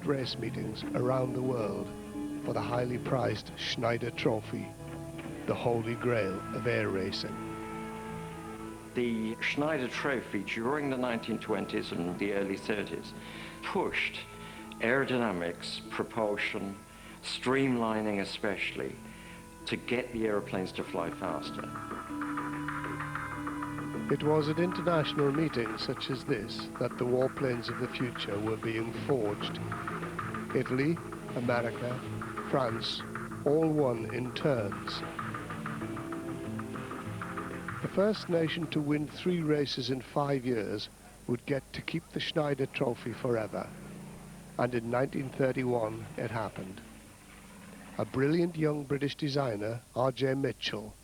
race meetings around the world for the highly prized Schneider Trophy, the holy grail of air racing. The Schneider Trophy during the 1920s and the early 30s pushed aerodynamics, propulsion, streamlining especially, to get the aeroplanes to fly faster. It was at international meetings such as this that the warplanes of the future were being forged. Italy, America, France, all won in turns. The first nation to win 3 races in 5 years would get to keep the Schneider Trophy forever. And in 1931 it happened. A brilliant young British designer, R.J. Mitchell,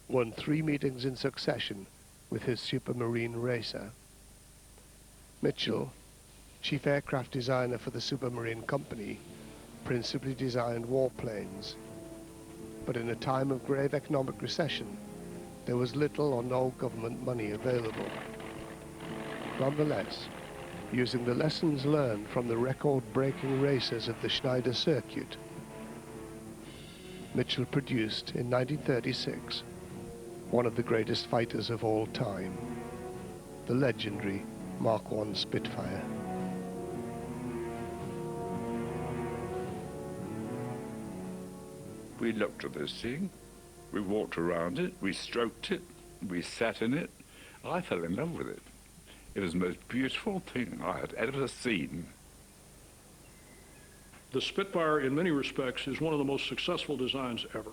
won 3 meetings in succession with his Supermarine racer. Mitchell, chief aircraft designer for the Supermarine Company, principally designed warplanes. But in a time of grave economic recession, there was little or no government money available. Nonetheless, using the lessons learned from the record-breaking races of the Schneider circuit, Mitchell produced in 1936 one of the greatest fighters of all time, the legendary Mark I Spitfire. We looked at this thing, we walked around it, we stroked it, we sat in it. I fell in love with it. It was the most beautiful thing I had ever seen. The Spitfire, in many respects, is one of the most successful designs ever.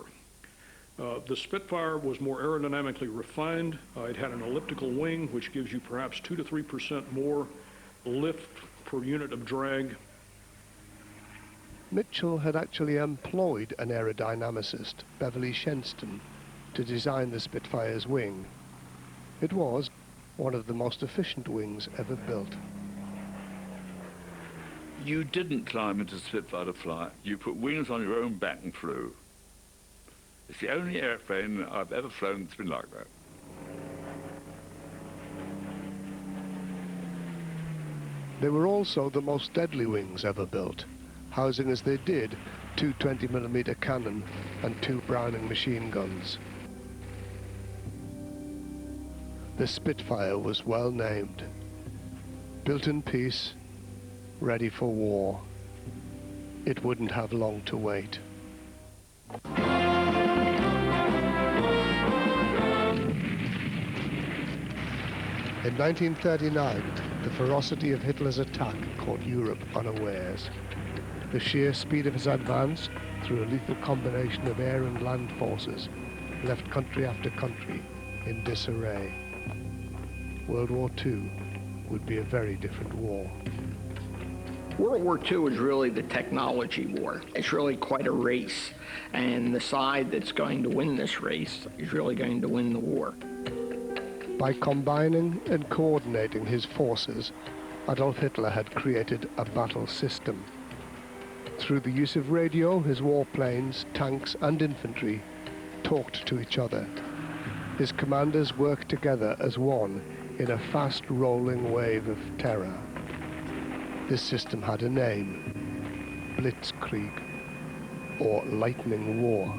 The Spitfire was more aerodynamically refined. It had an elliptical wing, which gives you perhaps 2 to 3% more lift per unit of drag. Mitchell had actually employed an aerodynamicist, Beverly Shenston, to design the Spitfire's wing. It was one of the most efficient wings ever built. You didn't climb into Spitfire to fly. You put wings on your own back and flew. It's the only airplane I've ever flown that's been like that. They were also the most deadly wings ever built, housing as they did 2 20mm cannon and 2 Browning machine guns. The Spitfire was well named. Built in peace, ready for war. It wouldn't have long to wait. In 1939, the ferocity of Hitler's attack caught Europe unawares. The sheer speed of his advance, through a lethal combination of air and land forces, left country after country in disarray. World War II would be a very different war. World War II is really the technology war. It's really quite a race, and the side that's going to win this race is really going to win the war. By combining and coordinating his forces, Adolf Hitler had created a battle system. Through the use of radio, his warplanes, tanks and infantry talked to each other. His commanders worked together as one in a fast-rolling wave of terror. This system had a name, Blitzkrieg, or Lightning War.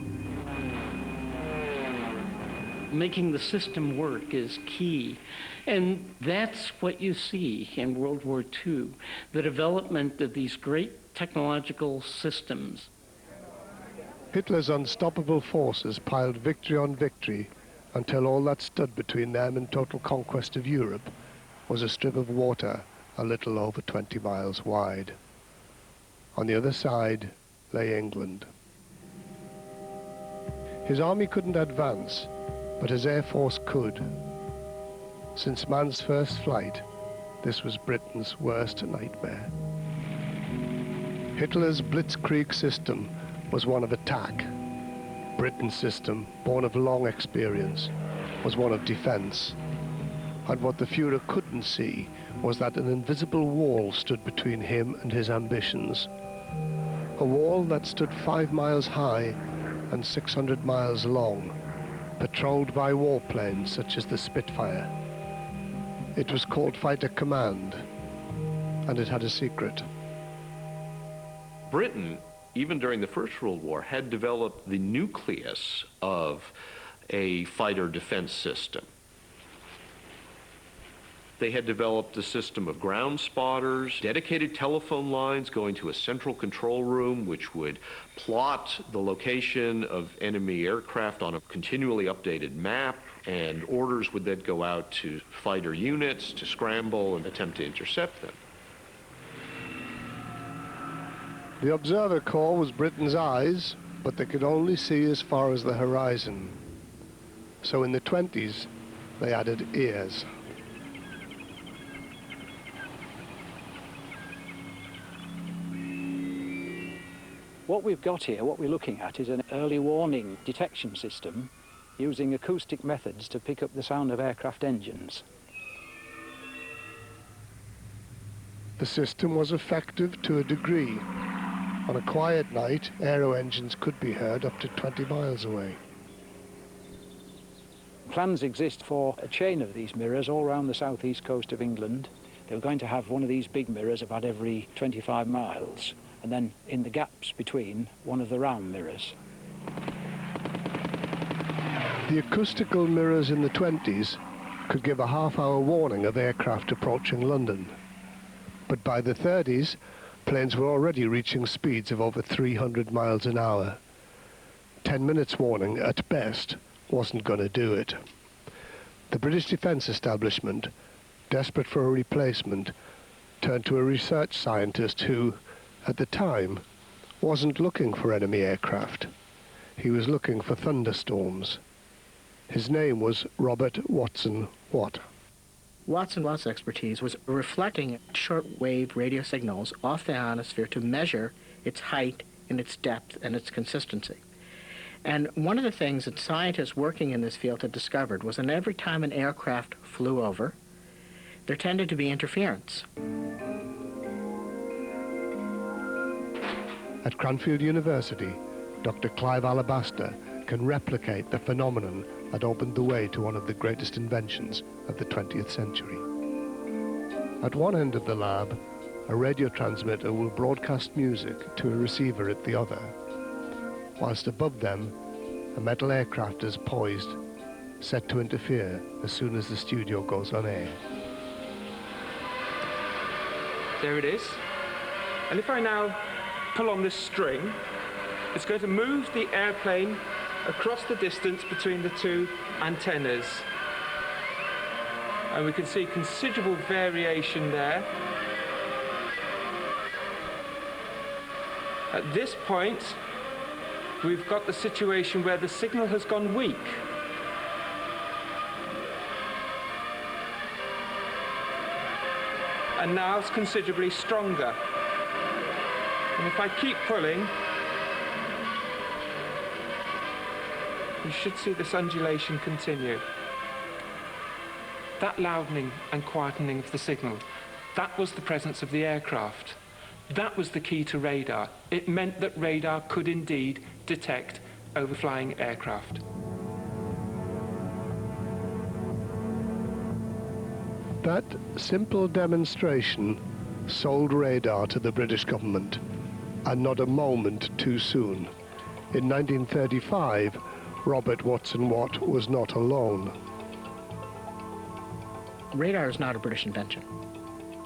Making the system work is key, and that's what you see in World War II, the development of these great technological systems. Hitler's unstoppable forces piled victory on victory until all that stood between them and total conquest of Europe was a strip of water a little over 20 miles wide. On the other side lay England. His army couldn't advance, but his air force could. Since man's first flight, this was Britain's worst nightmare. Hitler's Blitzkrieg system was one of attack. Britain's system, born of long experience, was one of defense. And what the Führer couldn't see was that an invisible wall stood between him and his ambitions. A wall that stood 5 miles high and 600 miles long, patrolled by warplanes such as the Spitfire. It was called Fighter Command, and it had a secret. Britain, even during the First World War, had developed the nucleus of a fighter defense system. They had developed a system of ground spotters, dedicated telephone lines going to a central control room which would plot the location of enemy aircraft on a continually updated map, and orders would then go out to fighter units to scramble and attempt to intercept them. The Observer Corps was Britain's eyes, but they could only see as far as the horizon. So in the 20s, they added ears. What we've got here, what we're looking at, is an early warning detection system using acoustic methods to pick up the sound of aircraft engines. The system was effective to a degree. On a quiet night, aero engines could be heard up to 20 miles away. Plans exist for a chain of these mirrors all around the southeast coast of England. They were going to have one of these big mirrors about every 25 miles, and then in the gaps between, one of the round mirrors. The acoustical mirrors in the 20s could give a half-hour warning of aircraft approaching London. But by the 30s, planes were already reaching speeds of over 300 miles an hour. 10 minutes warning, at best, wasn't going to do it. The British Defence Establishment, desperate for a replacement, turned to a research scientist who, at the time, wasn't looking for enemy aircraft. He was looking for thunderstorms. His name was Robert Watson Watt. Watson Watt's expertise was reflecting short-wave radio signals off the ionosphere to measure its height and its depth and its consistency. And one of the things that scientists working in this field had discovered was that every time an aircraft flew over, there tended to be interference. At Cranfield University, Dr. Clive Alabaster can replicate the phenomenon that opened the way to one of the greatest inventions of the 20th century. At one end of the lab, a radio transmitter will broadcast music to a receiver at the other, whilst above them, a metal aircraft is poised, set to interfere as soon as the studio goes on air. There it is. And if I now pull on this string, it's going to move the airplane across the distance between the two antennas. And we can see considerable variation there. At this point, we've got the situation where the signal has gone weak. And now it's considerably stronger. And if I keep pulling, you should see this undulation continue. That loudening and quietening of the signal, that was the presence of the aircraft. That was the key to radar. It meant that radar could indeed detect overflying aircraft. That simple demonstration sold radar to the British government, and not a moment too soon. In 1935, Robert Watson Watt was not alone. Radar is not a British invention.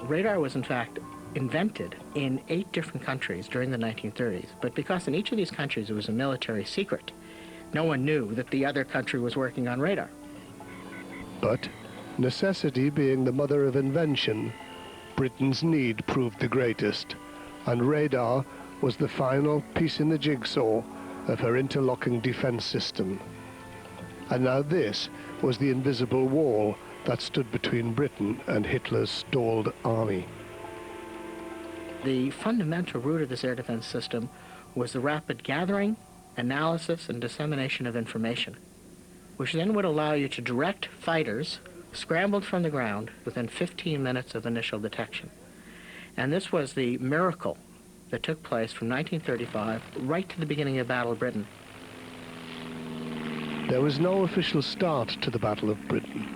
Radar was, in fact, invented in 8 different countries during the 1930s, but because in each of these countries it was a military secret, no one knew that the other country was working on radar. But, necessity being the mother of invention, Britain's need proved the greatest, and radar was the final piece in the jigsaw of her interlocking defense system. And now this was the invisible wall that stood between Britain and Hitler's stalled army. The fundamental root of this air defense system was the rapid gathering, analysis, and dissemination of information, which then would allow you to direct fighters scrambled from the ground within 15 minutes of initial detection. And this was the miracle that took place from 1935 right to the beginning of Battle of Britain. There was no official start to the Battle of Britain.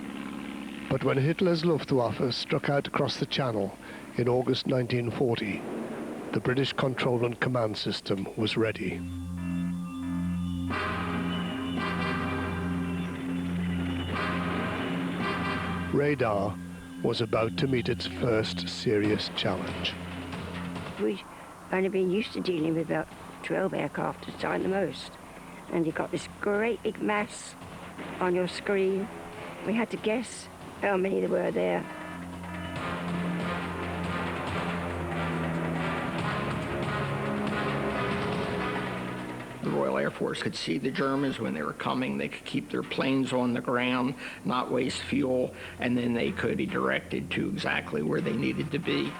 But when Hitler's Luftwaffe struck out across the Channel in August 1940, the British control and command system was ready. Radar was about to meet its first serious challenge. We'd only been used to dealing with about 12 aircraft at a time the most. And you got this great big mass on your screen. We had to guess how many there were there. The Royal Air Force could see the Germans when they were coming. They could keep their planes on the ground, not waste fuel, and then they could be directed to exactly where they needed to be.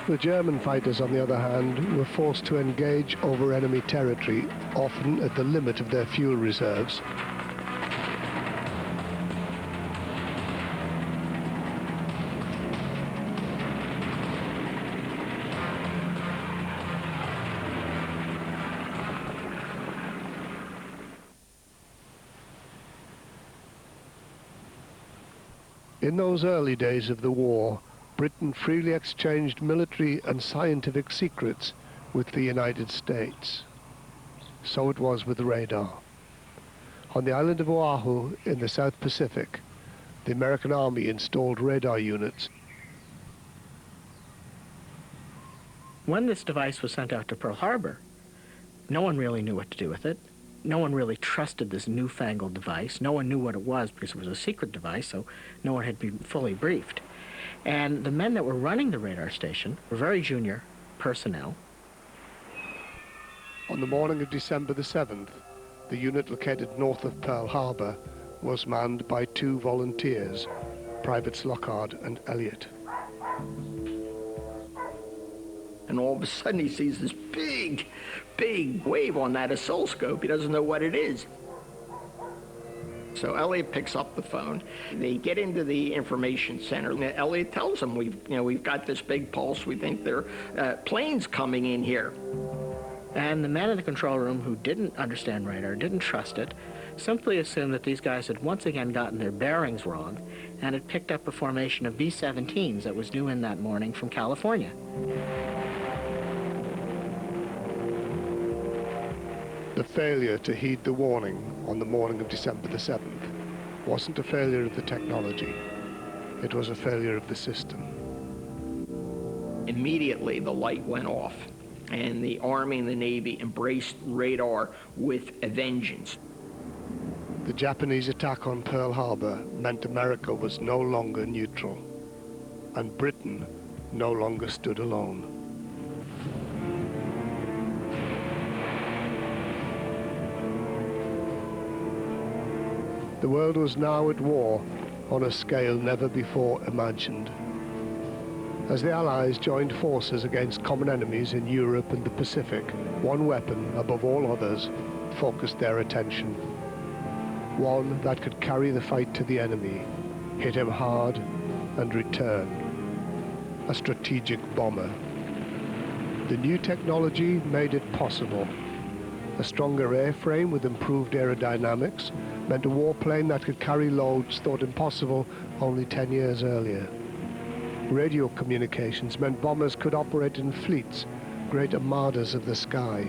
The German fighters, on the other hand, were forced to engage over enemy territory, often at the limit of their fuel reserves. In those early days of the war, Britain freely exchanged military and scientific secrets with the United States. So it was with radar. On the island of Oahu in the South Pacific, the American Army installed radar units. When this device was sent out to Pearl Harbor, no one really knew what to do with it. No one really trusted this newfangled device. No one knew what it was because it was a secret device, so no one had been fully briefed. And the men that were running the radar station were very junior personnel. On the morning of December the 7th, the unit located north of Pearl Harbor was manned by 2 volunteers, Privates Lockhart and Elliott. And all of a sudden he sees this big wave on that oscilloscope. He doesn't know what it is. So Elliot picks up the phone. They get into the information center. And Elliot tells them, we've got this big pulse. We think there are planes coming in here. And the man in the control room who didn't understand radar, didn't trust it, simply assumed that these guys had once again gotten their bearings wrong and had picked up a formation of B-17s that was due in that morning from California. The failure to heed the warning on the morning of December the 7th wasn't a failure of the technology. It was a failure of the system. Immediately, the light went off, and the Army and the Navy embraced radar with a vengeance. The Japanese attack on Pearl Harbor meant America was no longer neutral, and Britain no longer stood alone. The world was now at war on a scale never before imagined. As the Allies joined forces against common enemies in Europe and the Pacific, one weapon above all others focused their attention. One that could carry the fight to the enemy, hit him hard and return. A strategic bomber. The new technology made it possible. A stronger airframe with improved aerodynamics meant a warplane that could carry loads thought impossible only 10 years earlier. Radio communications meant bombers could operate in fleets, great armadas of the sky.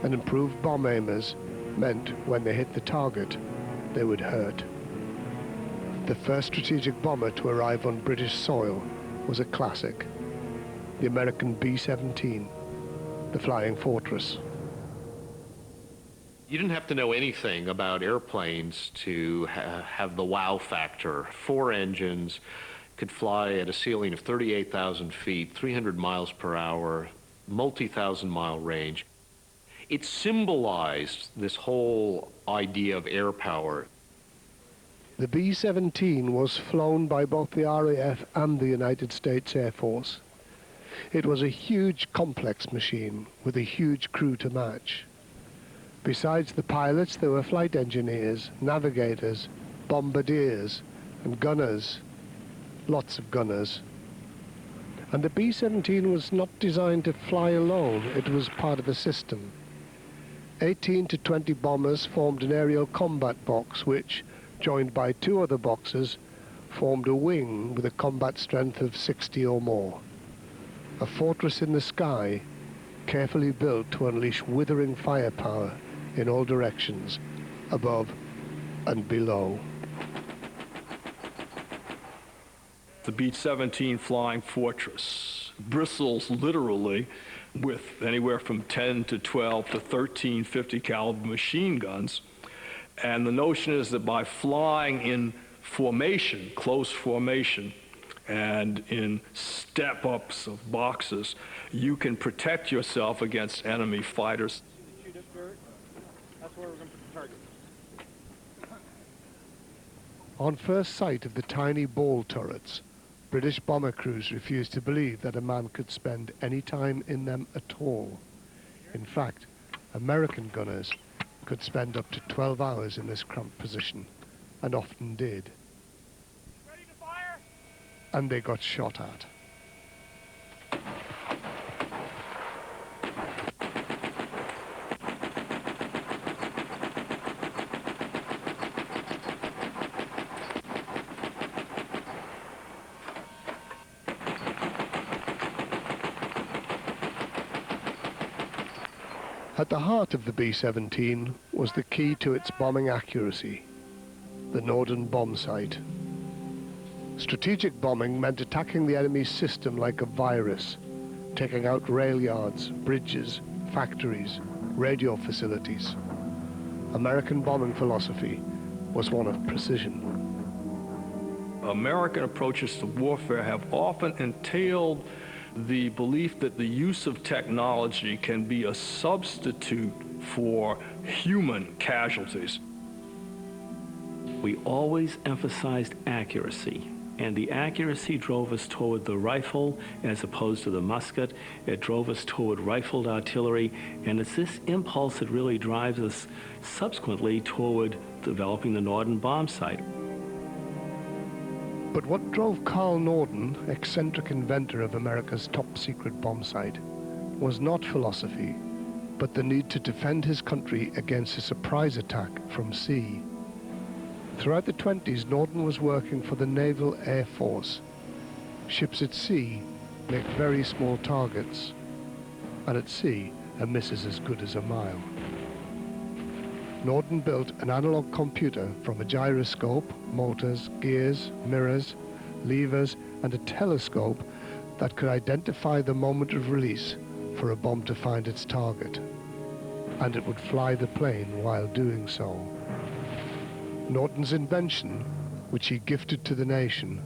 And improved bomb aimers meant when they hit the target, they would hurt. The first strategic bomber to arrive on British soil was a classic, the American B-17, the Flying Fortress. You didn't have to know anything about airplanes to have the wow factor. 4 engines, could fly at a ceiling of 38,000 feet, 300 miles per hour, multi-thousand-mile range. It symbolized this whole idea of air power. The B-17 was flown by both the RAF and the United States Air Force. It was a huge, complex machine with a huge crew to match. Besides the pilots, there were flight engineers, navigators, bombardiers, and gunners. Lots of gunners. And the B-17 was not designed to fly alone. It was part of a system. 18 to 20 bombers formed an aerial combat box which, joined by 2 other boxes, formed a wing with a combat strength of 60 or more. A fortress in the sky, carefully built to unleash withering firepower in all directions, above and below. The B-17 Flying Fortress bristles literally with anywhere from 10 to 12 to 13 50 caliber machine guns. And the notion is that by flying in formation, close formation, and in step-ups of boxes, you can protect yourself against enemy fighters. That's where we're going to put the target. On first sight of the tiny ball turrets, British bomber crews refused to believe that a man could spend any time in them at all. In fact, American gunners could spend up to 12 hours in this cramped position, and often did. Ready to fire? And they got shot at. At the heart of the B-17 was the key to its bombing accuracy, the Norden bomb sight. Strategic bombing meant attacking the enemy's system like a virus, taking out rail yards, bridges, factories, radio facilities. American bombing philosophy was one of precision. American approaches to warfare have often entailed the belief that the use of technology can be a substitute for human casualties. We always emphasized accuracy, and the accuracy drove us toward the rifle as opposed to the musket. It drove us toward rifled artillery, and it's this impulse that really drives us subsequently toward developing the Norden bomb sight. But what drove Carl Norden, eccentric inventor of America's top-secret bomb sight, was not philosophy, but the need to defend his country against a surprise attack from sea. Throughout the 20s, Norden was working for the Naval Air Force. Ships at sea make very small targets, and at sea, a miss is as good as a mile. Norden built an analog computer from a gyroscope, motors, gears, mirrors, levers, and a telescope that could identify the moment of release for a bomb to find its target. And it would fly the plane while doing so. Norden's invention, which he gifted to the nation,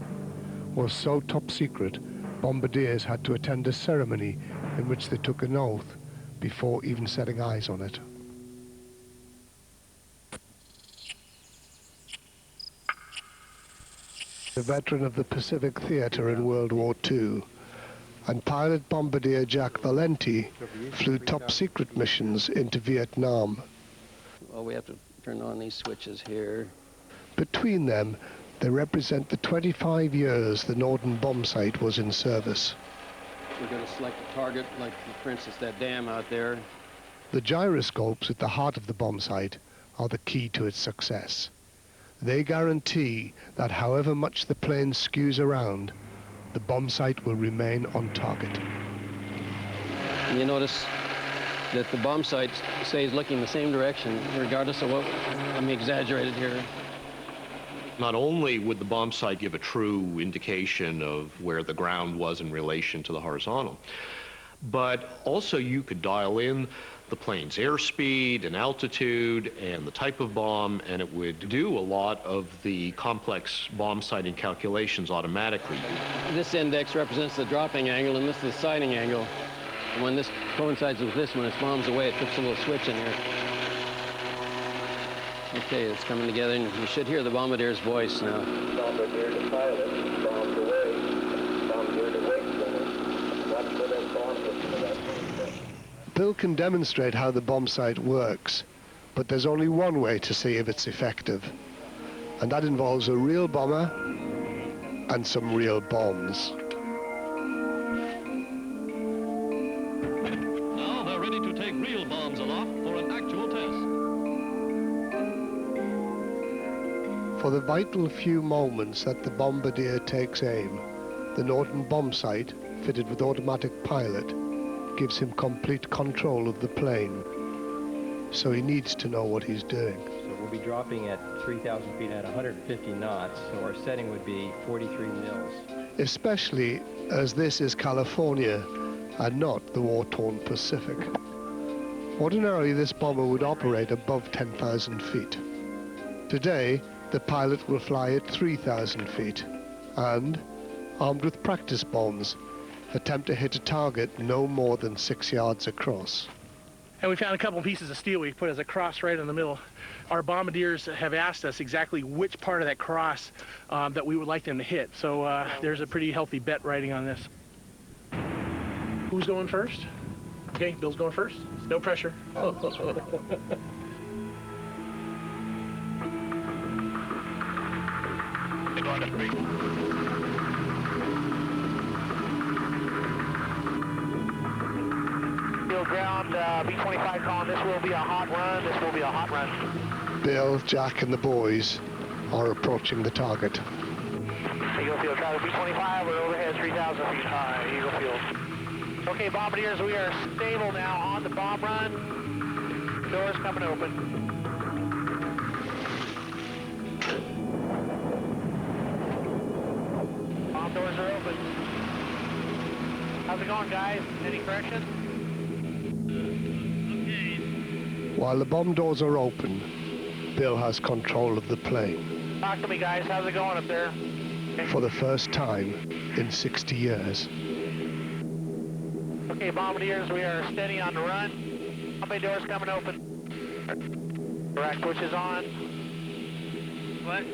was so top secret, bombardiers had to attend a ceremony in which they took an oath before even setting eyes on it. A veteran of the Pacific Theater in World War II, and pilot bombardier Jack Valenti flew top-secret missions into Vietnam. Well, we have to turn on these switches here. Between them, they represent the 25 years the Norden bomb sight was in service. We're going to select a target, like, for instance, that dam out there. The gyroscopes at the heart of the bomb sight are the key to its success. They guarantee that however much the plane skews around, the bomb sight will remain on target. And you notice that the bomb sight stays looking the same direction, regardless of what, let me exaggerate it here. Not only would the bomb sight give a true indication of where the ground was in relation to the horizontal, but also you could dial in the plane's airspeed and altitude and the type of bomb, and it would do a lot of the complex bomb sighting calculations automatically. This index represents the dropping angle, and this is the sighting angle. And when this coincides with this, when it bombs away, it puts a little switch in here. Okay, it's coming together, and you should hear the bombardier's voice now. Bombardier to pilot, bombed away, bombardier to wake, watch for that bomb. Bill can demonstrate how the bomb sight works, but there's only one way to see if it's effective, and that involves a real bomber and some real bombs. Now they're ready to take real bombs aloft for an actual test. For the vital few moments that the bombardier takes aim, the Norton bomb sight, fitted with automatic pilot, gives him complete control of the plane. So he needs to know what he's doing. So we'll be dropping at 3,000 feet at 150 knots, so our setting would be 43 mils. Especially as this is California and not the war-torn Pacific. Ordinarily, this bomber would operate above 10,000 feet. Today, the pilot will fly at 3,000 feet and, armed with practice bombs, attempt to hit a target no more than 6 yards across. And we found a couple pieces of steel we put as a cross right in the middle. Our bombardiers have asked us exactly which part of that cross that we would like them to hit. So there's a pretty healthy bet riding on this. Who's going first? Okay, Bill's going first. No pressure. Ground, B-25 calling, this will be a hot run, this will be a hot run. Bill, Jack and the boys are approaching the target. Eagle Field, traffic B-25, we're overhead 3,000 feet high, Eagle Field. Okay, bombardiers, we are stable now on the bomb run. Doors coming open. Bomb doors are open. How's it going, guys? Any corrections? While the bomb doors are open, Bill has control of the plane. Talk to me, guys. How's it going up there? For the first time in 60 years. Okay, bombardiers, we are steady on the run. How many doors coming open? Rack switch is on. What?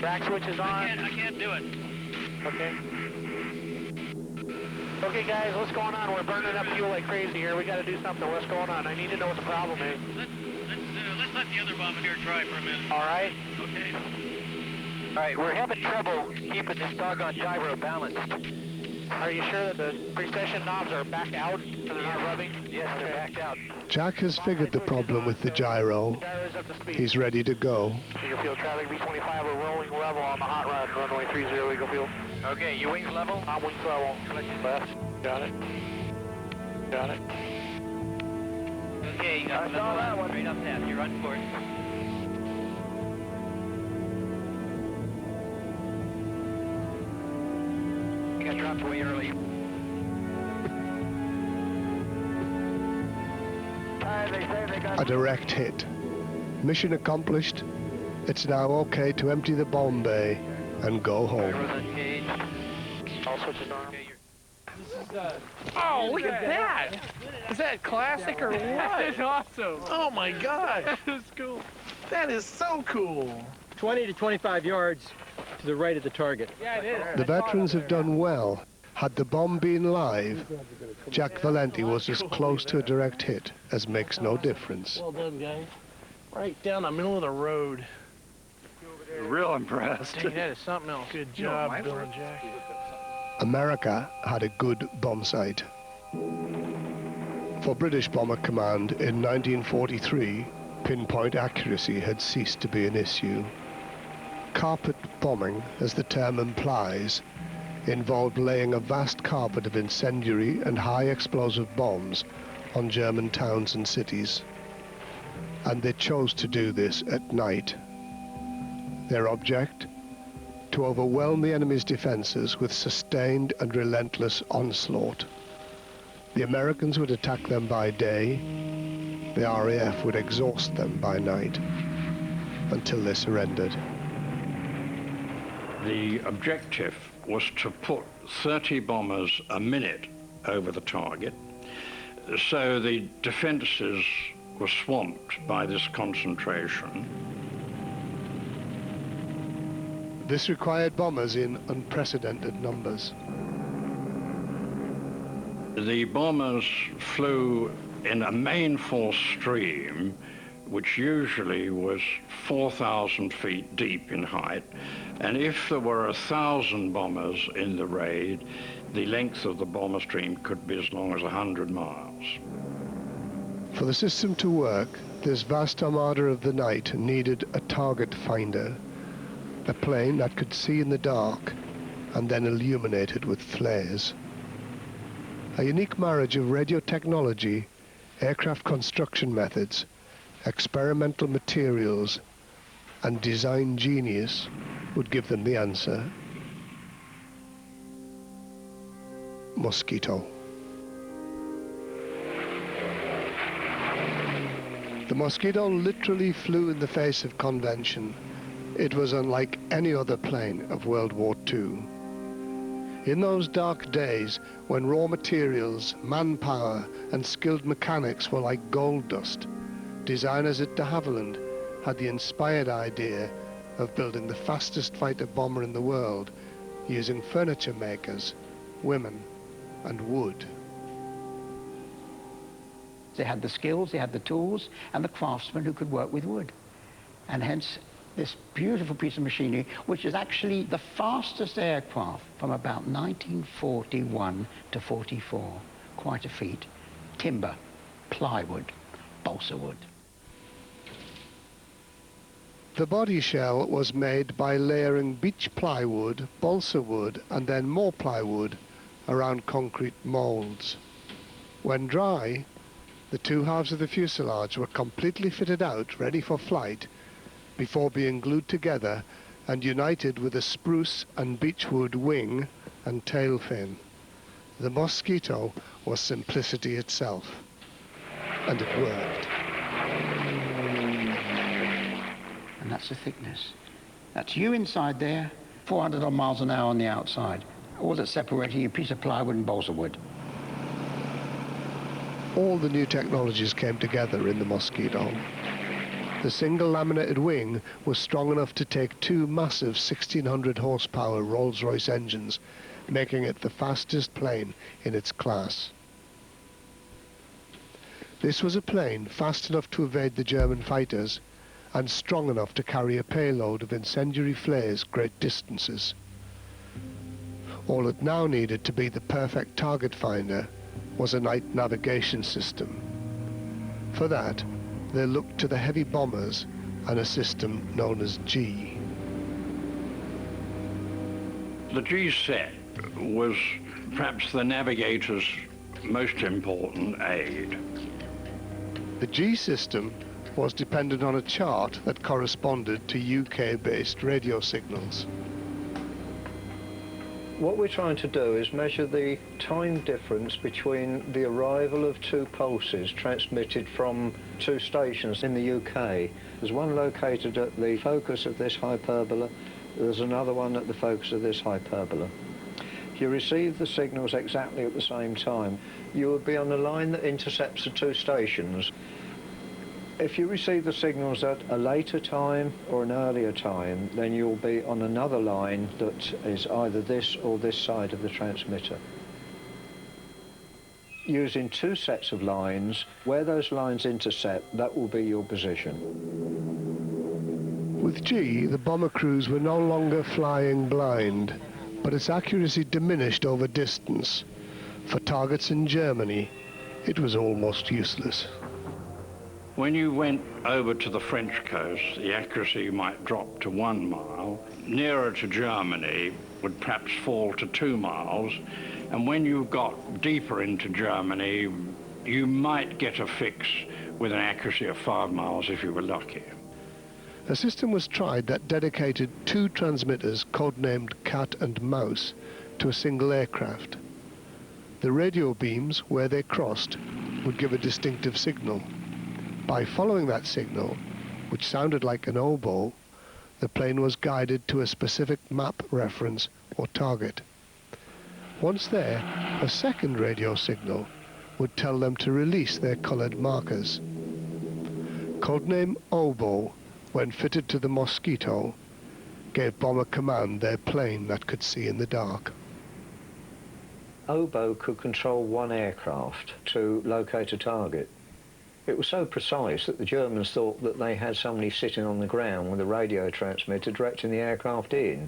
Rack switch is on. I can't do it. Okay. Okay, guys, what's going on? We're burning up fuel like crazy here. We got to do something. What's going on? I need to know what the problem is. Let's let the other bombardier try for a minute. All right. Okay. All right, we're having trouble keeping this doggone gyro balanced. Are you sure that the precession knobs are back out so they're not rubbing? Yes, they're backed out. Jack has figured the problem with the gyro. He's ready to go. Eagle Field traffic B-25, we're rolling level on the hot rod, runway 30 Eagle Field. Okay, you wings level? I'm wings level. Left. Got it. Got it. Okay, I saw that one. Straight up half, you're on course. You got dropped way early. A direct hit. Mission accomplished. It's now okay to empty the bomb bay and go home. All switches on. Oh, look at that! Is that classic or what? That is awesome. Oh my God, that is cool. That is so cool. 20 to 25 yards to the right of the target. Yeah, it is. The veterans have done well. Had the bomb been live, Jack Valenti was as close to a direct hit as makes no difference. Well done, guys. Right down the middle of the road. Real impressed. Dang, that is something else. Good job, Bill and Jack. America had a good bomb sight. For British Bomber Command in 1943, pinpoint accuracy had ceased to be an issue. Carpet bombing, as the term implies, involved laying a vast carpet of incendiary and high explosive bombs on German towns and cities. And they chose to do this at night. Their object? To overwhelm the enemy's defenses with sustained and relentless onslaught. The Americans would attack them by day, the RAF would exhaust them by night, until they surrendered. The objective was to put 30 bombers a minute over the target, so the defenses were swamped by this concentration. This required bombers in unprecedented numbers. The bombers flew in a main force stream, which usually was 4,000 feet deep in height. And if there were 1,000 bombers in the raid, the length of the bomber stream could be as long as 100 miles. For the system to work, this vast armada of the night needed a target finder. a plane that could see in the dark and then illuminate it with flares. A unique marriage of radio technology, aircraft construction methods, experimental materials, and design genius would give them the answer. Mosquito. The Mosquito literally flew in the face of convention. It was unlike any other plane of World War II. In those dark days, when raw materials, manpower, and skilled mechanics were like gold dust, designers at de Havilland had the inspired idea of building the fastest fighter bomber in the world using furniture makers, women, and wood. They had the skills, they had the tools, and the craftsmen who could work with wood. And hence, this beautiful piece of machinery, which is actually the fastest aircraft from about 1941 to 44. Quite a feat. Timber, plywood, balsa wood. The body shell was made by layering beech plywood, balsa wood, and then more plywood around concrete molds. When dry, the two halves of the fuselage were completely fitted out, ready for flight, before being glued together and united with a spruce and beechwood wing and tail fin. The Mosquito was simplicity itself, and it worked. And that's the thickness. That's you inside there, 400 odd miles an hour on the outside. All that's separating you, a piece of plywood and balsa wood. All the new technologies came together in the Mosquito. The single laminated wing was strong enough to take two massive 1600 horsepower Rolls-Royce engines, making it the fastest plane in its class. This was a plane fast enough to evade the German fighters and strong enough to carry a payload of incendiary flares great distances. All it now needed to be the perfect target finder was a night navigation system. For that, they looked to the heavy bombers and a system known as G. The G set was perhaps the navigator's most important aid. The G system was dependent on a chart that corresponded to UK-based radio signals. What we're trying to do is measure the time difference between the arrival of two pulses transmitted from two stations in the UK. There's one located at the focus of this hyperbola, there's another one at the focus of this hyperbola. If you receive the signals exactly at the same time, you would be on a line that intercepts the two stations. If you receive the signals at a later time or an earlier time, then you'll be on another line that is either this or this side of the transmitter. Using two sets of lines, where those lines intercept, that will be your position. With G, the bomber crews were no longer flying blind, but its accuracy diminished over distance. For targets in Germany, it was almost useless. When you went over to the French coast, the accuracy might drop to 1 mile. Nearer to Germany would perhaps fall to 2 miles. And when you got deeper into Germany, you might get a fix with an accuracy of 5 miles if you were lucky. A system was tried that dedicated 2 transmitters, codenamed Cat and Mouse, to a single aircraft. The radio beams, where they crossed, would give a distinctive signal. By following that signal, which sounded like an oboe, the plane was guided to a specific map reference or target. Once there, a second radio signal would tell them to release their colored markers. Codename Oboe, when fitted to the Mosquito, gave Bomber Command their plane that could see in the dark. Oboe could control one aircraft to locate a target. It was so precise that the Germans thought that they had somebody sitting on the ground with a radio transmitter directing the aircraft in.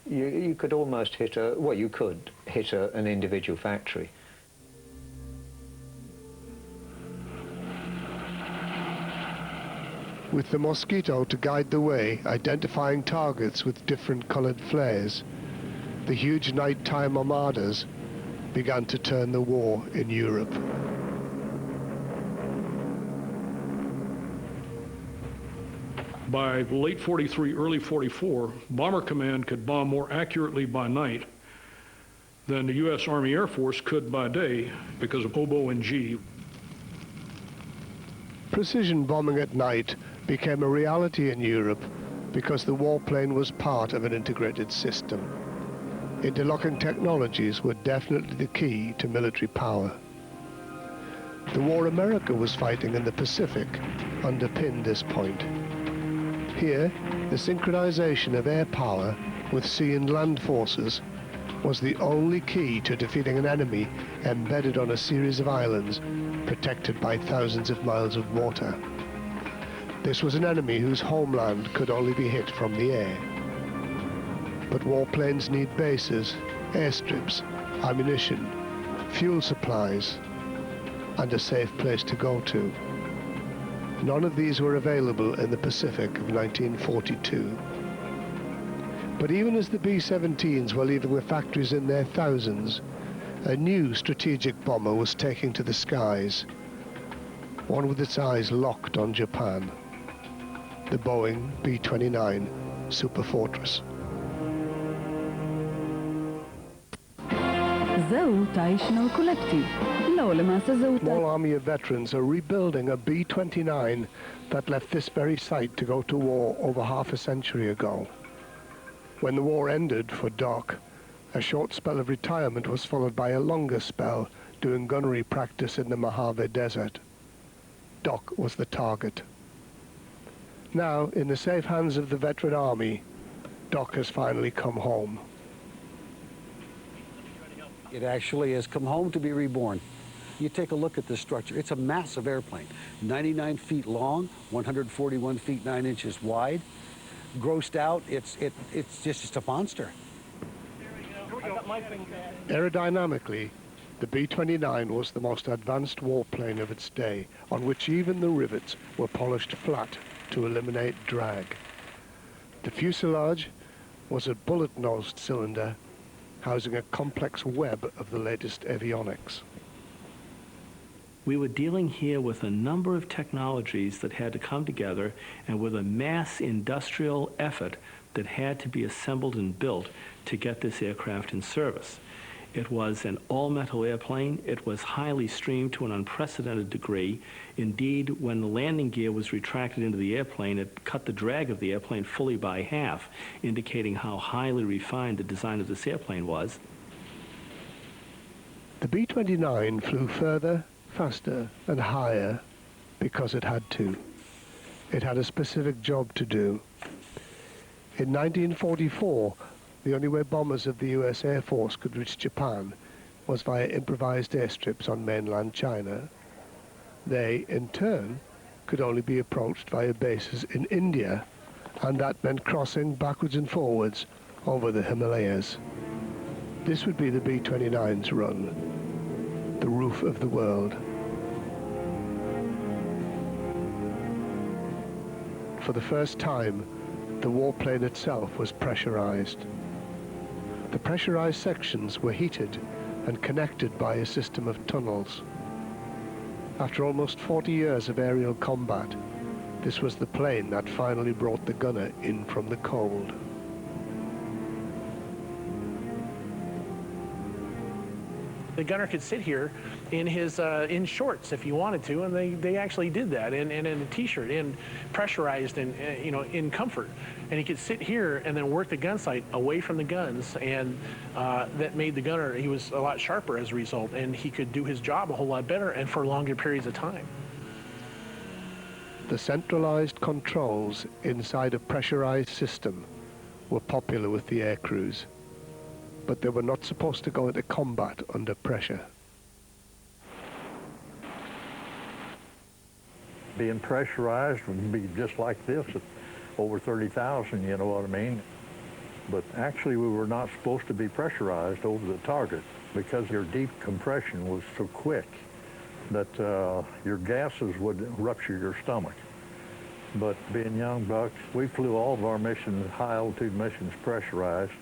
You could almost hit you could hit an individual factory. with the Mosquito to guide the way, identifying targets with different colored flares, the huge nighttime armadas began to turn the war in Europe. By late 43, early 44, Bomber Command could bomb more accurately by night than the U.S. Army Air Force could by day because of oboe and G. Precision bombing at night became a reality in Europe because the warplane was part of an integrated system. Interlocking technologies were definitely the key to military power. The war America was fighting in the Pacific underpinned this point. Here, the synchronization of air power with sea and land forces was the only key to defeating an enemy embedded on a series of islands protected by thousands of miles of water. This was an enemy whose homeland could only be hit from the air. But warplanes need bases, airstrips, ammunition, fuel supplies, and a safe place to go to. None of these were available in the Pacific of 1942. But even as the B-17s were leaving the factories in their thousands, a new strategic bomber was taking to the skies, one with its eyes locked on Japan, the Boeing B-29 Superfortress. זהו תאי שנור קולקטיב. לא, למעשה זהו תאי... Small army of veterans are rebuilding a B-29 that left this very site to go to war over half a century ago. When the war ended for Doc, a short spell of retirement was followed by a longer spell doing gunnery practice in the Mojave Desert. Doc was the target. Now, in the safe hands of the veteran army, Doc has finally come home. It actually has come home to be reborn. You take a look at this structure. It's a massive airplane, 99 feet long, 141 feet 9 inches wide. Grossed out, it's just a monster. Aerodynamically, the B-29 was the most advanced warplane of its day, on which even the rivets were polished flat to eliminate drag. The fuselage was a bullet-nosed cylinder housing a complex web of the latest avionics. We were dealing here with a number of technologies that had to come together and with a mass industrial effort that had to be assembled and built to get this aircraft in service. It was an all-metal airplane. It was highly streamed to an unprecedented degree. Indeed, when the landing gear was retracted into the airplane, it cut the drag of the airplane fully by half, indicating how highly refined the design of this airplane was. The B-29 flew further, faster, and higher because it had to. It had a specific job to do. In 1944, the only way bombers of the US Air Force could reach Japan was via improvised airstrips on mainland China. They, in turn, could only be approached via bases in India, and that meant crossing backwards and forwards over the Himalayas. This would be the B-29's run, the roof of the world. For the first time, the warplane itself was pressurized. The pressurized sections were heated and connected by a system of tunnels. After almost 40 years of aerial combat, this was the plane that finally brought the gunner in from the cold. The gunner could sit here in his in shorts if he wanted to, and they actually did that, and in a t-shirt, and pressurized, and in comfort. And he could sit here and then work the gun sight away from the guns, and that made the gunner, he was a lot sharper as a result, and he could do his job a whole lot better and for longer periods of time. The centralized controls inside a pressurized system were popular with the air crews, but they were not supposed to go into combat under pressure. Being pressurized would be just like this at over 30,000, you know what I mean? But actually we were not supposed to be pressurized over the target because your deep compression was so quick that your gases would rupture your stomach. But being young bucks, we flew all of our missions, high-altitude missions, pressurized.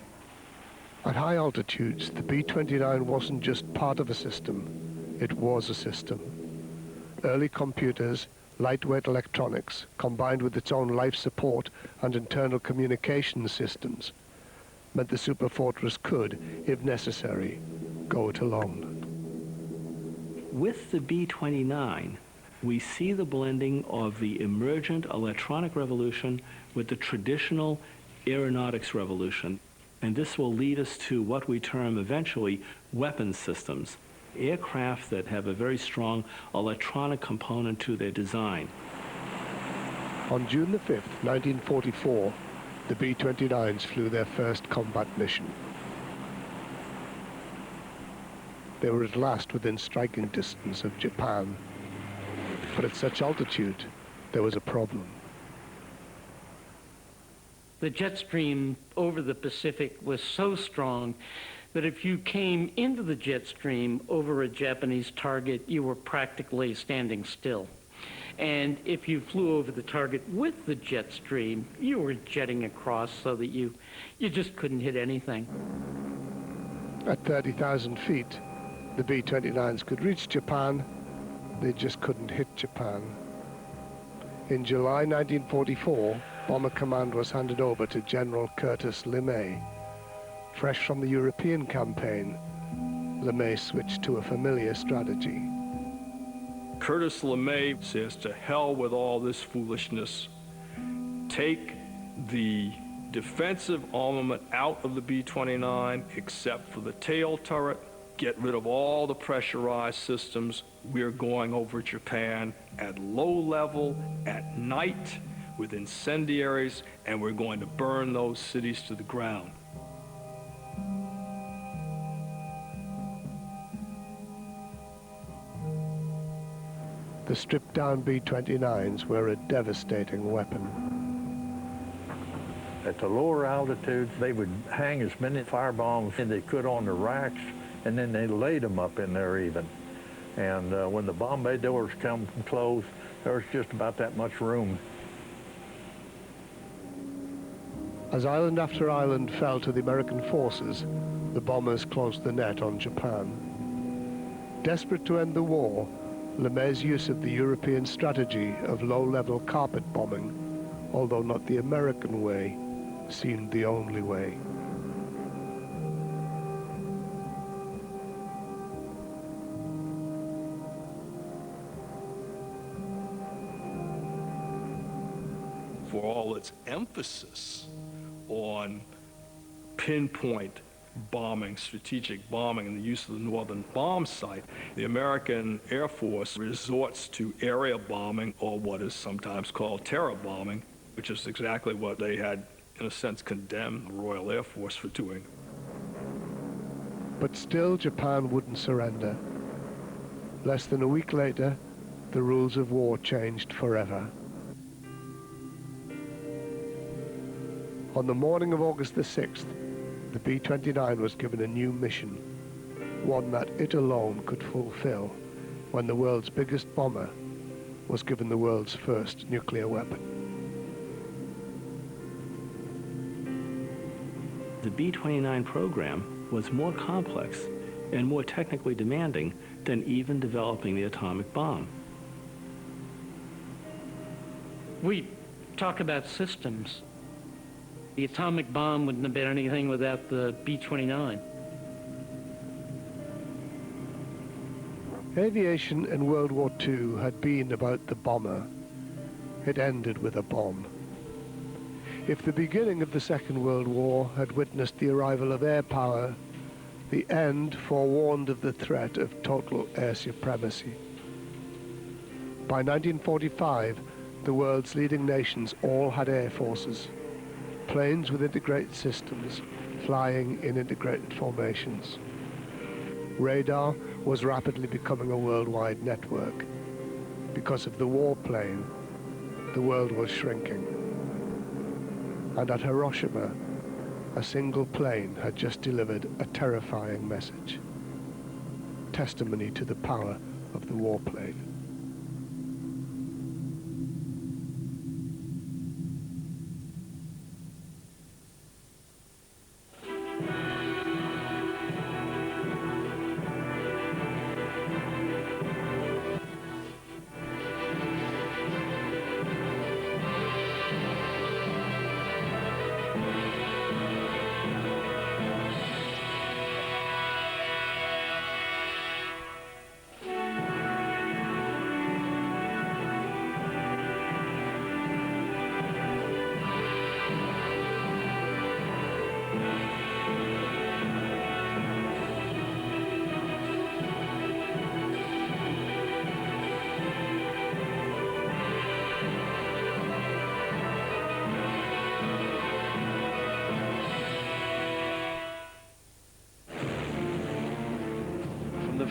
At high altitudes, the B-29 wasn't just part of a system, it was a system. Early computers, lightweight electronics, combined with its own life support and internal communication systems, meant the superfortress could, if necessary, go it alone. With the B-29, we see the blending of the emergent electronic revolution with the traditional aeronautics revolution. And this will lead us to what we term eventually weapons systems, aircraft that have a very strong electronic component to their design. On June the 5th, 1944, the B-29s flew their first combat mission. They were at last within striking distance of Japan, but at such altitude, there was a problem. The jet stream over the Pacific was so strong that if you came into the jet stream over a Japanese target, you were practically standing still. And if you flew over the target with the jet stream, you were jetting across so that you just couldn't hit anything. At 30,000 feet, the B-29s could reach Japan, they just couldn't hit Japan. In July 1944, Bomber Command was handed over to General Curtis LeMay. Fresh from the European campaign, LeMay switched to a familiar strategy. Curtis LeMay says, to hell with all this foolishness. Take the defensive armament out of the B-29, except for the tail turret. Get rid of all the pressurized systems. We're going over Japan at low level, at night, with incendiaries, and we're going to burn those cities to the ground. The stripped-down B-29s were a devastating weapon. At the lower altitudes, they would hang as many firebombs as they could on the racks, and then they laid them up in there even. And when the bomb bay doors come closed, there was just about that much room. As island after island fell to the American forces, the bombers closed the net on Japan. Desperate to end the war, LeMay's use of the European strategy of low-level carpet bombing, although not the American way, seemed the only way. For all its emphasis on pinpoint bombing, strategic bombing, and the use of the northern bomb site, the American Air Force resorts to area bombing, or what is sometimes called terror bombing, which is exactly what they had, in a sense, condemned the Royal Air Force for doing. But still, Japan wouldn't surrender. Less than a week later, the rules of war changed forever. On the morning of August the 6th, the B-29 was given a new mission, one that it alone could fulfill when the world's biggest bomber was given the world's first nuclear weapon. The B-29 program was more complex and more technically demanding than even developing the atomic bomb. We talk about systems. The atomic bomb wouldn't have been anything without the B-29. Aviation in World War II had been about the bomber. It ended with a bomb. If the beginning of the Second World War had witnessed the arrival of air power, the end forewarned of the threat of total air supremacy. By 1945, the world's leading nations all had air forces. Planes with integrated systems, flying in integrated formations. Radar was rapidly becoming a worldwide network. Because of the warplane, the world was shrinking. And at Hiroshima, a single plane had just delivered a terrifying message. Testimony to the power of the warplane.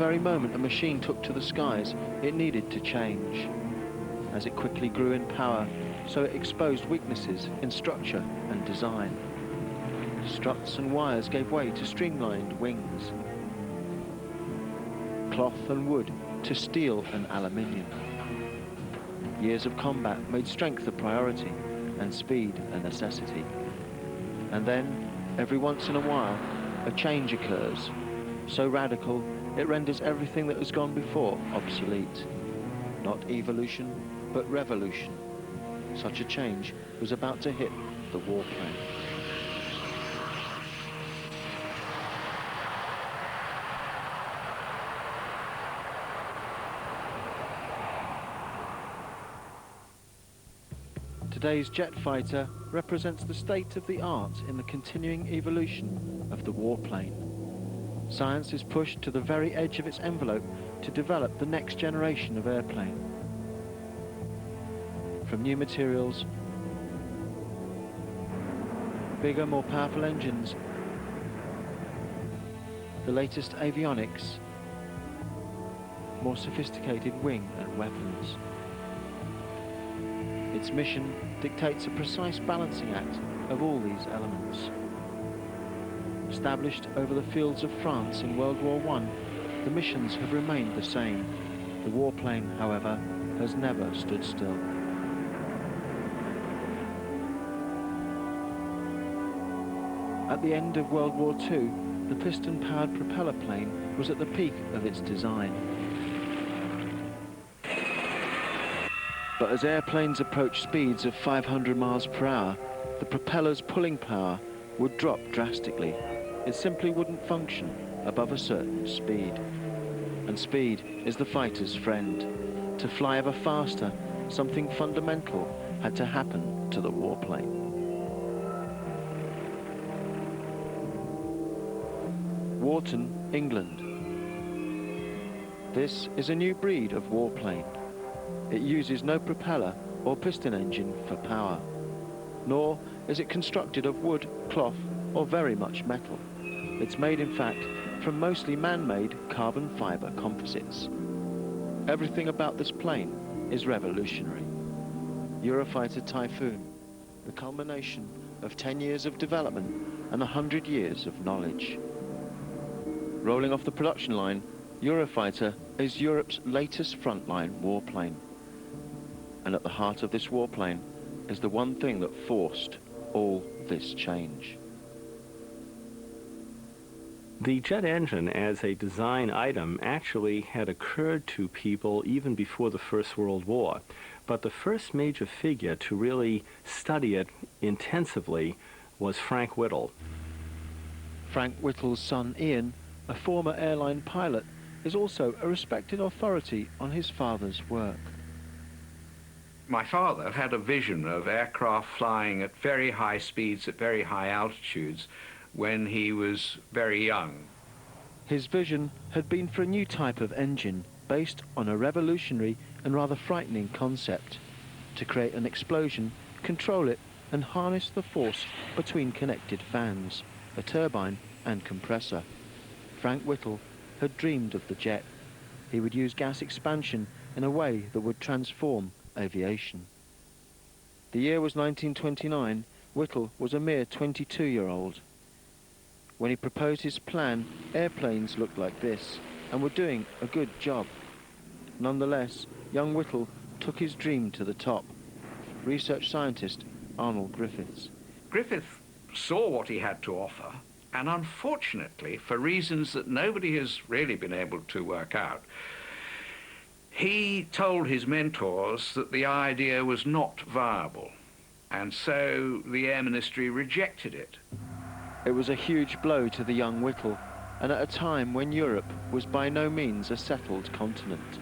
very moment a machine took to the skies, it needed to change. As it quickly grew in power, so it exposed weaknesses in structure and design. Struts and wires gave way to streamlined wings. Cloth and wood to steel and aluminium. Years of combat made strength a priority and speed a necessity. And then, every once in a while, a change occurs, so radical it renders everything that has gone before obsolete. Not evolution, but revolution. Such a change was about to hit the warplane. Today's jet fighter represents the state of the art in the continuing evolution of the warplane. Science is pushed to the very edge of its envelope to develop the next generation of airplane. From new materials, bigger, more powerful engines, the latest avionics, more sophisticated wing and weapons. Its mission dictates a precise balancing act of all these elements. Established over the fields of France in World War I, the missions have remained the same. The warplane, however, has never stood still. At the end of World War II, the piston-powered propeller plane was at the peak of its design. But as airplanes approached speeds of 500 miles per hour, the propeller's pulling power would drop drastically. It simply wouldn't function above a certain speed. And speed is the fighter's friend. To fly ever faster, something fundamental had to happen to the warplane. Warton, England. This is a new breed of warplane. It uses no propeller or piston engine for power, nor is it constructed of wood, cloth, or very much metal. It's made, in fact, from mostly man-made carbon fiber composites. Everything about this plane is revolutionary. Eurofighter Typhoon, the culmination of 10 years of development and 100 years of knowledge. Rolling off the production line, Eurofighter is Europe's latest frontline warplane. And at the heart of this warplane is the one thing that forced all this change. The jet engine as a design item actually had occurred to people even before the First World War. But the first major figure to really study it intensively was Frank Whittle. Frank Whittle's son Ian, a former airline pilot, is also a respected authority on his father's work. My father had a vision of aircraft flying at very high speeds, at very high altitudes, when he was very young. His vision had been for a new type of engine based on a revolutionary and rather frightening concept: to create an explosion, control it, and harness the force between connected fans, a turbine and compressor. Frank Whittle had dreamed of the jet. He would use gas expansion in a way that would transform aviation. The year was 1929. Whittle was a mere 22-year-old. When he proposed his plan, airplanes looked like this and were doing a good job. Nonetheless, young Whittle took his dream to the top. Research scientist Arnold Griffiths. Griffith saw what he had to offer, and unfortunately, for reasons that nobody has really been able to work out, he told his mentors that the idea was not viable, and so the Air Ministry rejected it. It was a huge blow to the young Whittle, and at a time when Europe was by no means a settled continent.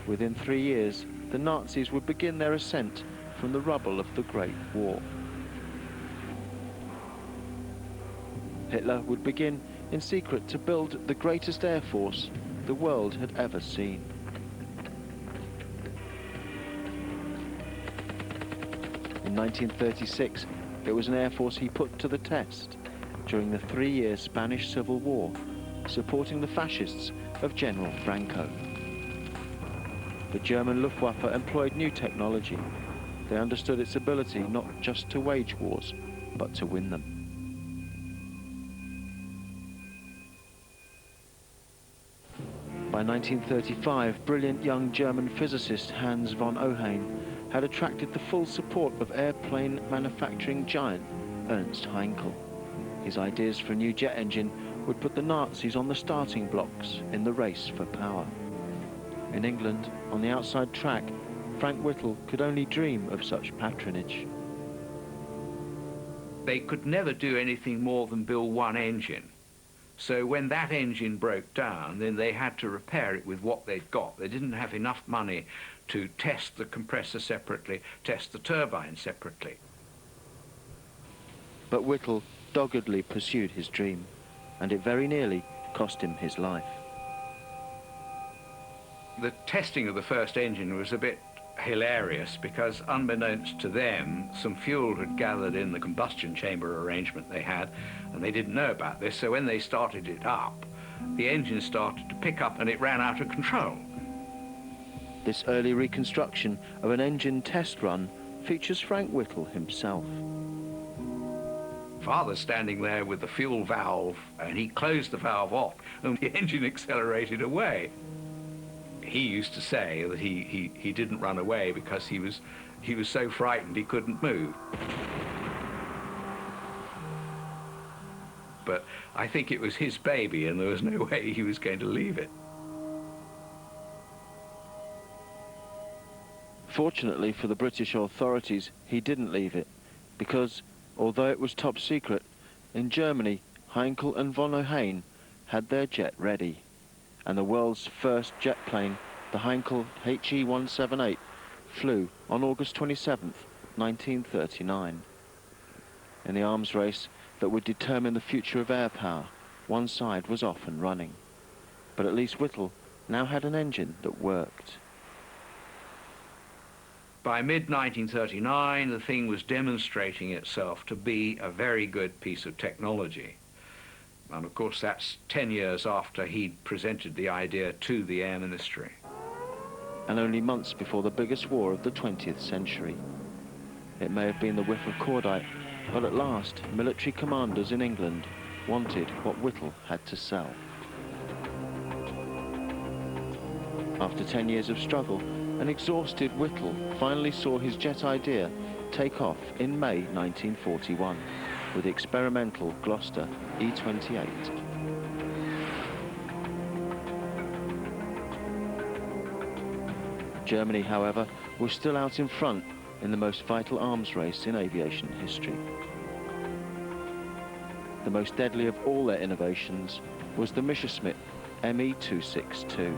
Within 3 years, the Nazis would begin their ascent from the rubble of the Great War. Hitler would begin in secret to build the greatest air force the world had ever seen. In 1936, it was an air force he put to the test during the 3-year Spanish Civil War, supporting the fascists of General Franco. The German Luftwaffe employed new technology. They understood its ability not just to wage wars, but to win them. By 1935, brilliant young German physicist Hans von Ohain had attracted the full support of airplane manufacturing giant Ernst Heinkel. His ideas for a new jet engine would put the Nazis on the starting blocks in the race for power. In England, on the outside track, Frank Whittle could only dream of such patronage. They could never do anything more than build one engine. So when that engine broke down, then they had to repair it with what they'd got. They didn't have enough money to test the compressor separately, test the turbine separately. But Whittle doggedly pursued his dream, and it very nearly cost him his life. The testing of the first engine was a bit hilarious because, unbeknownst to them, some fuel had gathered in the combustion chamber arrangement they had, and they didn't know about this. So when they started it up, the engine started to pick up and it ran out of control. This early reconstruction of an engine test run features Frank Whittle himself. Father's standing there with the fuel valve, and he closed the valve off and the engine accelerated away. He used to say that he didn't run away because he was so frightened he couldn't move. But I think it was his baby and there was no way he was going to leave it. Fortunately for the British authorities, he didn't leave it, because although it was top secret, in Germany, Heinkel and von Ohain had their jet ready, and the world's first jet plane, the Heinkel HE-178, flew on August 27th, 1939. In the arms race that would determine the future of air power, one side was off and running. But at least Whittle now had an engine that worked. By mid-1939, the thing was demonstrating itself to be a very good piece of technology. And of course, that's 10 years after he'd presented the idea to the Air Ministry. And only months before the biggest war of the 20th century. It may have been the whiff of cordite, but at last, military commanders in England wanted what Whittle had to sell. After 10 years of struggle, an exhausted Whittle finally saw his jet idea take off in May 1941 with the experimental Gloucester E-28. Germany, however, was still out in front in the most vital arms race in aviation history. The most deadly of all their innovations was the Messerschmitt Me-262.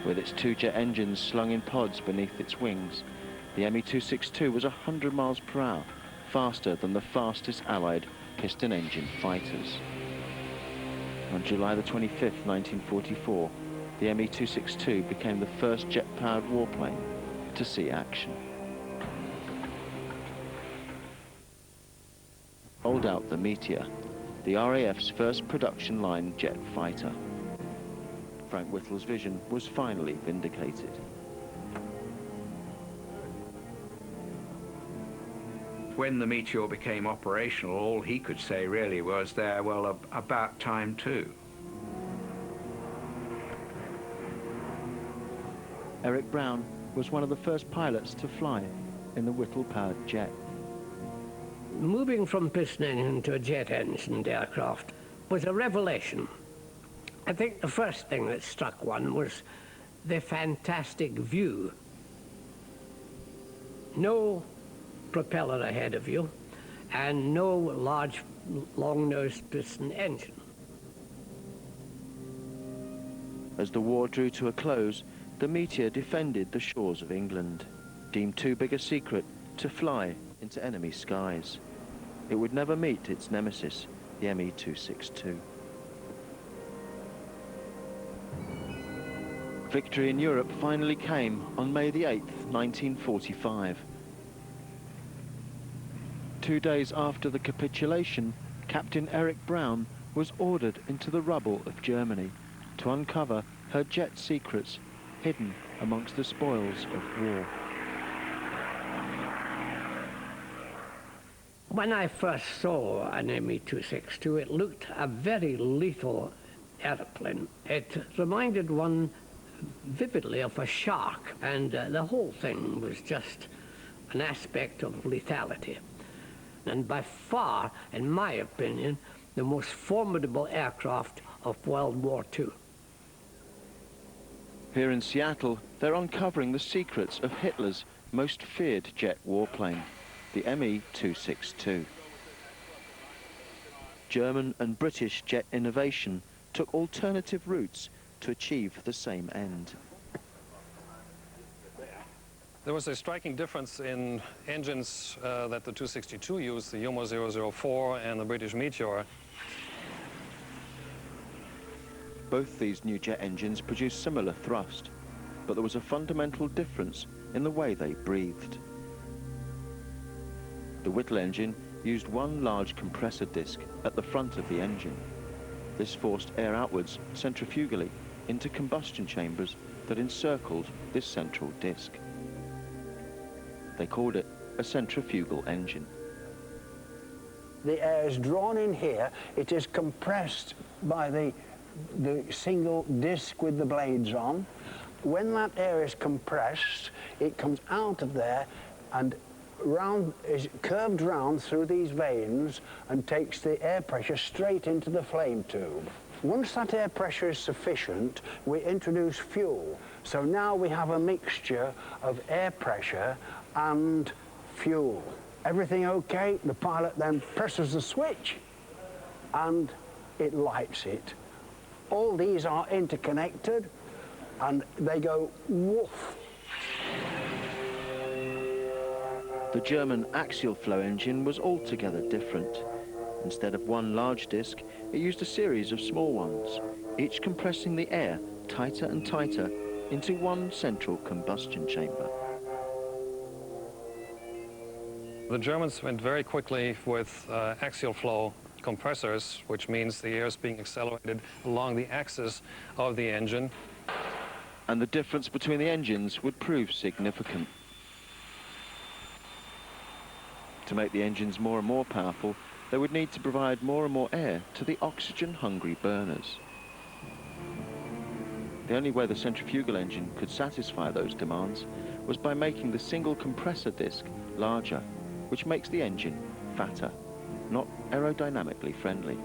With its two-jet engines slung in pods beneath its wings, the Me-262 was 100 miles per hour, faster than the fastest Allied piston engine fighters. On July the 25th, 1944, the Me-262 became the first jet-powered warplane to see action. Rolled out the Meteor, the RAF's first production line jet fighter. Frank Whittle's vision was finally vindicated. When the Meteor became operational, all he could say really was there, well, about time too. Eric Brown was one of the first pilots to fly in the Whittle-powered jet. Moving from piston engine to a jet-engined aircraft was a revelation. I think the first thing that struck one was the fantastic view. No propeller ahead of you, and no large, long-nosed piston engine. As the war drew to a close, the Meteor defended the shores of England, deemed too big a secret to fly into enemy skies. It would never meet its nemesis, the Me-262. Victory in Europe finally came on May the 8th, 1945. 2 days after the capitulation, Captain Eric Brown was ordered into the rubble of Germany to uncover her jet secrets hidden amongst the spoils of war. When I first saw an Me-262, it looked a very lethal airplane. It reminded one vividly of a shark, and the whole thing was just an aspect of lethality. And by far, in my opinion, the most formidable aircraft of World War II. Here in Seattle, they're uncovering the secrets of Hitler's most feared jet warplane, the Me-262. German and British jet innovation took alternative routes to achieve the same end. There was a striking difference in engines that the 262 used, the Yomo 004 and the British Meteor. Both these new jet engines produced similar thrust, but there was a fundamental difference in the way they breathed. The Whittle engine used one large compressor disc at the front of the engine. This forced air outwards centrifugally into combustion chambers that encircled this central disc. They called it a centrifugal engine. The air is drawn in here, it is compressed by the single disc with the blades on. When that air is compressed, it comes out of there and is curved round through these vanes and takes the air pressure straight into the flame tube. Once that air pressure is sufficient, we introduce fuel. So now we have a mixture of air pressure and fuel. Everything okay? The pilot then presses the switch and it lights it. All these are interconnected and they go woof. The German axial flow engine was altogether different. Instead of one large disc, it used a series of small ones, each compressing the air tighter and tighter into one central combustion chamber. The Germans went very quickly with axial flow compressors, which means the air is being accelerated along the axis of the engine. And the difference between the engines would prove significant. To make the engines more and more powerful, they would need to provide more and more air to the oxygen-hungry burners. The only way the centrifugal engine could satisfy those demands was by making the single compressor disc larger, which makes the engine fatter, not aerodynamically friendly.